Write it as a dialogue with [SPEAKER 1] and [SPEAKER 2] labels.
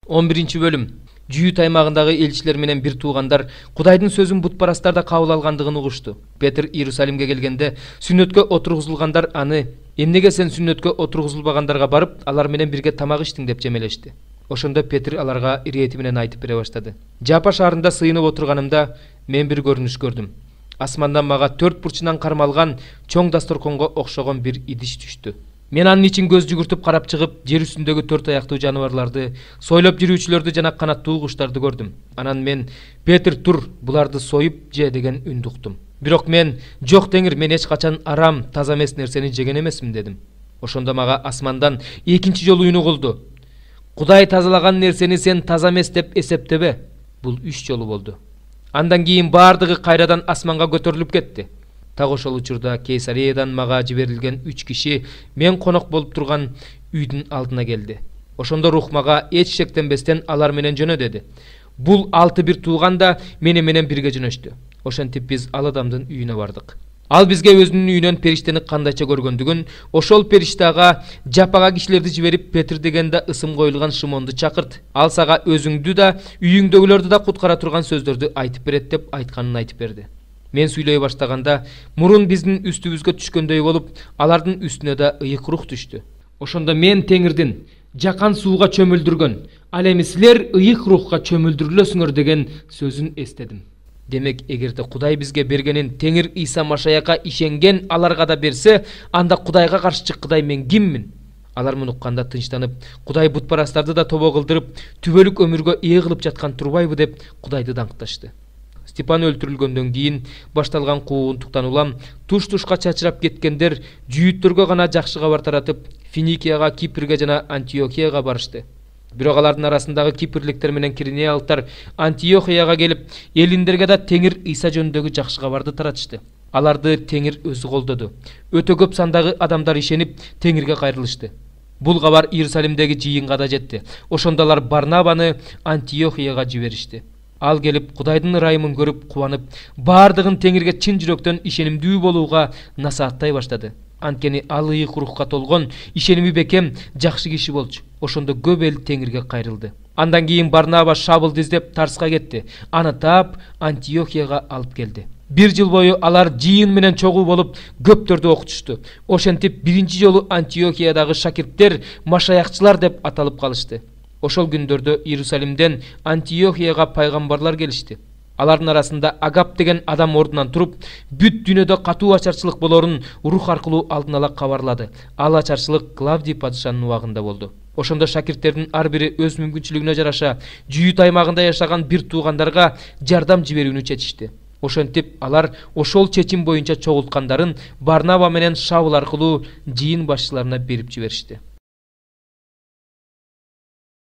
[SPEAKER 1] 11 бөлүм. Жүйүт аймагындагы элчилер менен бир туугандар Кудайдын сөзүн бутпарастарда кабыл алгандыгын угушту. Петр Иерусалимге келгенде сүннөткө отургузулгандар аны эмнеге сен сүннөткө отургузулбагандарга барып, алар менен бирге тамак иштиң деп жемелешти. Ошондо Петр аларга ирети менен айтып бере баштады. Жапа шаарында сыйынып отурганымда мен бир көрүнүш көрдүм. Асмандан мага 4 бурчунан кармалган чоң дасторконго окшогон бир идиш түштү. Мен анын ичин көз жүгүртүп карап чыгып, жер үстүндөгү 4 аяктуу жаныбарларды, сойлоп жүрүүчүлөрдү жана канаттуу куштарды көрдүм. Анан мен Петр тур, буларды союп же деген үндү уктум. Бирок мен жок Теңир, мен эч качан арам, таза эмес нерсени жеген эмесмин дедим. Ошондо мага асмандан экинчи жолу үн угулду. Кудай тазалаган нерсени сен таза эмес деп эсептебе. Бул 3 жолу болду. Андан кийин бардыгы кайрадан асманга көтөрүлүп кетти. Так ошол учурда Кейсариядан мага жиберилген 3 киши мен конок болуп турган үйдүн алдына келди. Ошондо рух мага эч шектенбестен алар менен жөнө деди. Бул 6 бир тууган да менен бирге жөнөштү. Ошентип биз ал адамдын үйүнө бардык. Ал бизге өзүнүн үйүнөн периштени кандайча көргөндүгүн, ошол периштага жапага кишилерди жиберип Петр дегенде ысым коюлган Шимонду чакырт. Ал сага өзүңдү да, үйүңдөгүлөрдү да куткара турган сөздөрдү айтып берет деп айтканын айтып берди. Мен сүйлөй баштаганда мурун биздин үстүбүзгө түшкөндөй болуп, алардын үстүнө да ыйык рух түштү. Ошондо мен Теңирдин жакан сууга чөмүлдүргөн, ал эми силер ыйык рухка чөмүлдүрүлөсүңөр деген сөзүн эстедим. Демек, эгерде Кудай бизге бергенин Теңир Иса Машаяка ишенген аларга да берсе, анда Кудайга каршы чыккыдай мен киммин? Алар муну укканда тынчтанып, Кудай бутпарастарды да тобо кылдырып, түбөлүк өмүргө ээ кылып жаткан турбайбы деп Кудайды даңкташты. Степан өлтүрүлгөндөн кийин башталган куугунтуктан улам туш-тушка чачырап кеткендер жүйүттөргө гана жакшы кабар таратып, Финикияга, Кипрге жана Антиохияга барышты. Бирок алардын арасындагы кипрликтер менен киринеялыктар Антиохияга келип, элиндерге да Теңир Иса жөнүндөгү жакшы кабарды таратышты. Аларды Теңир өзү колдоду. Өтө көп сандагы адамдар ишенип, Теңирге кайрылышты. Бул кабар Иерусалимдеги жыйынга да жетти. Ошондо алар Барнабаны Антиохияга жиберишти. Ал келип, Кудайдын ырайымын көрүп, кубанып, бардыгын Теңирге чын жүрөктөн ишенимдүү болууга насааттай баштады. Анткени ал ыйык рухка толгон, ишеними бекем, жакшы киши болчу. Ошондо көп эл Теңирге кайрылды. Андан кийин Барнаба Шабылды издеп Тарска кетти. Аны таап Антиохияга алып келди. 1 жыл бою алар жыйын менен чогуу болуп, көптөрдү окутушту. Ошентип биринчи жолу Антиохиядагы шакирттер машаякчылар деп аталып калышты. Ошол күндөрдө Иерусалимден Антиохияга пайгамбарлар келишти. Алардын арасында Агап деген адам ордунан туруп, бүт дүйнөдө катуу ачарчылык болорун рух аркылуу алдын ала кабарлады. Ал ачарчылык Клавдий падышанын убагында болду. Ошондо шакирттердин ар бири өз мүмкүнчүлүгүнө жараша жүйүт аймагында жашаган бир туугандарга жардам жиберүүнү чечишти. Ошентип алар ошол чечим боюнча чогулткандарын Барнаба менен Шабыл аркылуу жыйын башчыларына берип жиберишти.